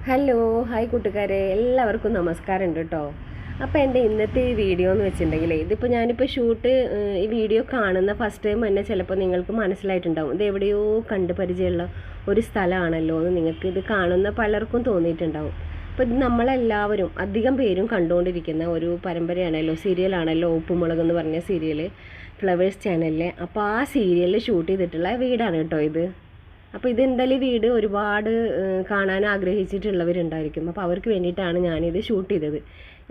Hello hi കൂട്ടുകാരെ, എല്ലാവർക്കും നമസ്കാരം ഉണ്ട് കേട്ടോ. അപ്പോൾ എൻ്റെ ഇന്നത്തെ ഈ വീഡിയോ എന്ന് വെച്ചിട്ടുണ്ടെങ്കിൽ ഇതിപ്പോൾ ഞാനിപ്പോൾ ഈ വീഡിയോ കാണുന്ന ഫസ്റ്റ് ടൈം തന്നെ ചിലപ്പോൾ നിങ്ങൾക്ക് മനസ്സിലായിട്ടുണ്ടാവും, ഇത് എവിടെയോ കണ്ട് പരിചയമുള്ള ഒരു സ്ഥലമാണല്ലോ എന്ന് നിങ്ങൾക്ക് ഇത് കാണുന്ന പലർക്കും തോന്നിയിട്ടുണ്ടാവും. അപ്പോൾ ഇത് നമ്മളെല്ലാവരും അധികം പേരും കണ്ടുകൊണ്ടിരിക്കുന്ന ഒരു പരമ്പരയാണല്ലോ, സീരിയലാണല്ലോ ഉപ്പുമുളക് എന്ന് പറഞ്ഞ സീരിയൽ, ഫ്ലവേഴ്സ് ചാനലിലെ. അപ്പോൾ ആ സീരിയലിൽ ഷൂട്ട് ചെയ്തിട്ടുള്ള വീടാണ് കേട്ടോ ഇത്. അപ്പോൾ ഇതെന്തായാലും വീട് ഒരുപാട് കാണാൻ ആഗ്രഹിച്ചിട്ടുള്ളവരുണ്ടായിരിക്കും. അപ്പോൾ അവർക്ക് വേണ്ടിയിട്ടാണ് ഞാനിത് ഷൂട്ട് ചെയ്തത്.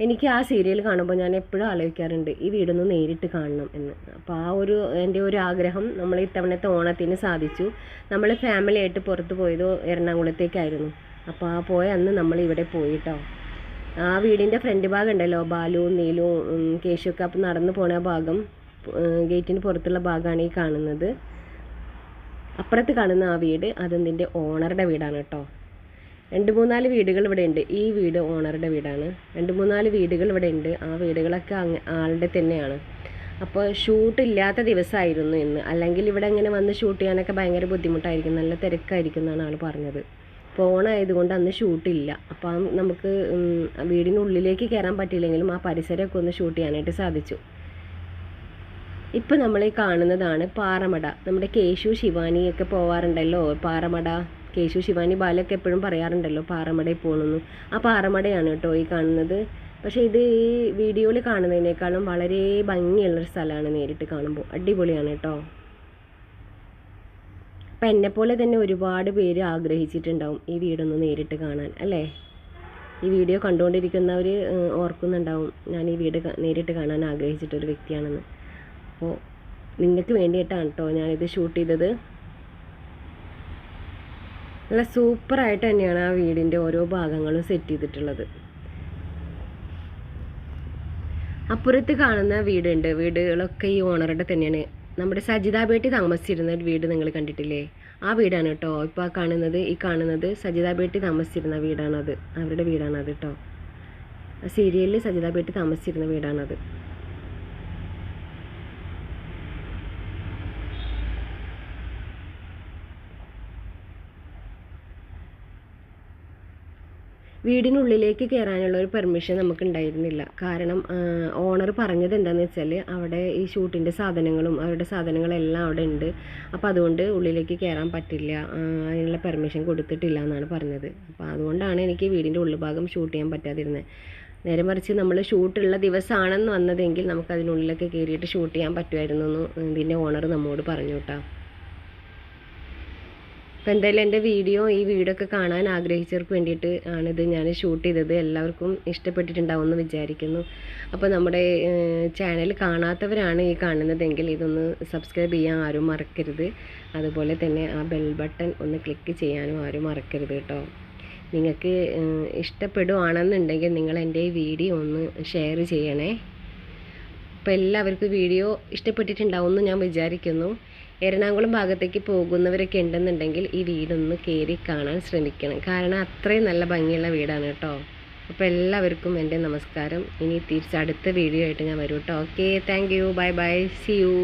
എനിക്ക് ആ സീരിയൽ കാണുമ്പോൾ ഞാൻ എപ്പോഴും ആലോചിക്കാറുണ്ട്, ഈ വീടൊന്ന് നേരിട്ട് കാണണം എന്ന്. അപ്പോൾ എൻ്റെ ഒരു ആഗ്രഹം നമ്മൾ ഇത്തവണത്തെ ഓണത്തിന് സാധിച്ചു. നമ്മൾ ഫാമിലി ആയിട്ട് പുറത്ത് പോയത് എറണാകുളത്തേക്കായിരുന്നു. അപ്പോൾ ആ പോയ അന്ന് നമ്മൾ ഇവിടെ പോയിട്ടോ. ആ വീടിൻ്റെ ഫ്രണ്ട് ഭാഗം ഉണ്ടല്ലോ, ബാലുവും നീലുവും കേശുവൊക്കെ അപ്പം നടന്നു പോണ ഭാഗം, ഗേറ്റിന് പുറത്തുള്ള ഭാഗമാണ് ഈ കാണുന്നത്. അപ്പുറത്ത് കാണുന്ന ആ വീട് അതെന്തിൻ്റെ ഓണറുടെ വീടാണ് കേട്ടോ. 2-3-4 വീടുകൾ ഇവിടെ ഉണ്ട്. ഈ വീട് ഓണറുടെ വീടാണ്. 2-3-4 വീടുകൾ ഇവിടെ ഉണ്ട്. ആ വീടുകളൊക്കെ ആളുടെ തന്നെയാണ്. അപ്പോൾ ഷൂട്ട് ഇല്ലാത്ത ദിവസമായിരുന്നു ഇന്ന്. അല്ലെങ്കിൽ ഇവിടെ ഇങ്ങനെ വന്ന് ഷൂട്ട് ചെയ്യാനൊക്കെ ഭയങ്കര ബുദ്ധിമുട്ടായിരിക്കും, നല്ല തിരക്കായിരിക്കും എന്നാണ് ആൾ പറഞ്ഞത്. അപ്പോൾ ഓണായതുകൊണ്ട് അന്ന് ഷൂട്ടില്ല. അപ്പോൾ നമുക്ക് വീടിനുള്ളിലേക്ക് കയറാൻ പറ്റിയില്ലെങ്കിലും ആ പരിസരമൊക്കെ ഒന്ന് ഷൂട്ട് ചെയ്യാനായിട്ട് സാധിച്ചു. ഇപ്പം നമ്മൾ ഈ കാണുന്നതാണ് പാറമട. നമ്മുടെ കേശു ശിവാനിയൊക്കെ പോവാറുണ്ടല്ലോ പാറമട. കേശു ശിവാനി ബാലൊക്കെ എപ്പോഴും പറയാറുണ്ടല്ലോ പാറമടയിൽ പോകണമെന്ന്. ആ പാറമടയാണ് കേട്ടോ ഈ കാണുന്നത്. പക്ഷേ ഇത് ഈ വീഡിയോയിൽ കാണുന്നതിനേക്കാളും വളരെ ഭംഗിയുള്ളൊരു സ്ഥലമാണ്. നേരിട്ട് കാണുമ്പോൾ അടിപൊളിയാണ് കേട്ടോ. അപ്പം എന്നെപ്പോലെ തന്നെ ഒരുപാട് പേര് ആഗ്രഹിച്ചിട്ടുണ്ടാവും ഈ വീടൊന്ന് നേരിട്ട് കാണാൻ, അല്ലേ? ഈ വീഡിയോ കണ്ടുകൊണ്ടിരിക്കുന്നവർ ഓർക്കുന്നുണ്ടാവും, ഞാൻ ഈ വീട് നേരിട്ട് കാണാൻ ആഗ്രഹിച്ചിട്ടൊരു വ്യക്തിയാണെന്ന്. അപ്പോൾ നിങ്ങൾക്ക് വേണ്ടിയിട്ടാണ് കേട്ടോ ഞാനിത് ഷൂട്ട് ചെയ്തത്. നല്ല സൂപ്പറായിട്ട് തന്നെയാണ് ആ വീടിൻ്റെ ഓരോ ഭാഗങ്ങളും സെറ്റ് ചെയ്തിട്ടുള്ളത്. അപ്പുറത്ത് കാണുന്ന വീടുകളൊക്കെ ഈ ഓണറുടെ തന്നെയാണ്. നമ്മുടെ സജിത ബേട്ടി താമസിച്ചിരുന്ന ഒരു വീട് നിങ്ങൾ കണ്ടിട്ടില്ലേ? ആ വീടാണ് കേട്ടോ ഇപ്പോൾ ഈ കാണുന്നത് സജിത ബേട്ടി താമസിച്ചിരുന്ന വീടാണത്. അവരുടെ വീടാണത് കേട്ടോ. ആ സീരിയലിൽ സജിത ബേട്ടി താമസിച്ചിരുന്ന വീടാണത്. വീടിനുള്ളിലേക്ക് കയറാനുള്ള ഒരു പെർമിഷൻ നമുക്ക് ഉണ്ടായിരുന്നില്ല. കാരണം ഓണർ പറഞ്ഞത് എന്താണെന്ന് വെച്ചാൽ അവിടെ ഈ ഷൂട്ടിൻ്റെ സാധനങ്ങളും അവരുടെ സാധനങ്ങളെല്ലാം അവിടെ ഉണ്ട്. അപ്പോൾ അതുകൊണ്ട് ഉള്ളിലേക്ക് കയറാൻ പറ്റില്ല, അതിനുള്ള പെർമിഷൻ കൊടുത്തിട്ടില്ല എന്നാണ് പറഞ്ഞത്. അപ്പോൾ അതുകൊണ്ടാണ് എനിക്ക് വീടിൻ്റെ ഉൾഭാഗം ഷൂട്ട് ചെയ്യാൻ പറ്റാതിരുന്നത്. നേരെ മറിച്ച് നമ്മൾ ഷൂട്ടുള്ള ദിവസമാണെന്ന് വന്നതെങ്കിൽ നമുക്ക് അതിനുള്ളിലൊക്കെ കയറിയിട്ട് ഷൂട്ട് ചെയ്യാൻ പറ്റുമായിരുന്നു എന്ന് ഇതിൻ്റെ ഓണർ നമ്മോട് പറഞ്ഞു കേട്ടോ. അപ്പോൾ എന്തായാലും എൻ്റെ ഈ വീടൊക്കെ കാണാൻ ആഗ്രഹിച്ചവർക്ക് വേണ്ടിയിട്ട് ആണിത് ഞാൻ ഷൂട്ട് ചെയ്തത്. എല്ലാവർക്കും ഇഷ്ടപ്പെട്ടിട്ടുണ്ടാവുമെന്ന് വിചാരിക്കുന്നു. അപ്പോൾ നമ്മുടെ ചാനൽ കാണാത്തവരാണ് ഈ കാണുന്നതെങ്കിൽ ഇതൊന്ന് സബ്സ്ക്രൈബ് ചെയ്യാൻ ആരും മറക്കരുത്. അതുപോലെ തന്നെ ആ ബെൽ ബട്ടൺ ഒന്ന് ക്ലിക്ക് ചെയ്യാനും ആരും മറക്കരുത് കേട്ടോ. നിങ്ങൾക്ക് ഇഷ്ടപ്പെടുകയാണെന്നുണ്ടെങ്കിൽ നിങ്ങൾ എൻ്റെ ഈ വീഡിയോ ഒന്ന് ഷെയർ ചെയ്യണേ. അപ്പോൾ എല്ലാവർക്കും വീഡിയോ ഇഷ്ടപ്പെട്ടിട്ടുണ്ടാവുമെന്ന് ഞാൻ വിചാരിക്കുന്നു. എറണാകുളം ഭാഗത്തേക്ക് പോകുന്നവരൊക്കെ ഉണ്ടെന്നുണ്ടെങ്കിൽ ഈ വീടൊന്ന് കയറി കാണാൻ ശ്രമിക്കണം. കാരണം അത്രയും നല്ല ഭംഗിയുള്ള വീടാണ് കേട്ടോ. അപ്പോൾ എല്ലാവർക്കും എൻ്റെ നമസ്കാരം. ഇനി തിരിച്ച് അടുത്ത വീഡിയോ ആയിട്ട് ഞാൻ വരും കേട്ടോ. Okay, thank you, bye bye, see U.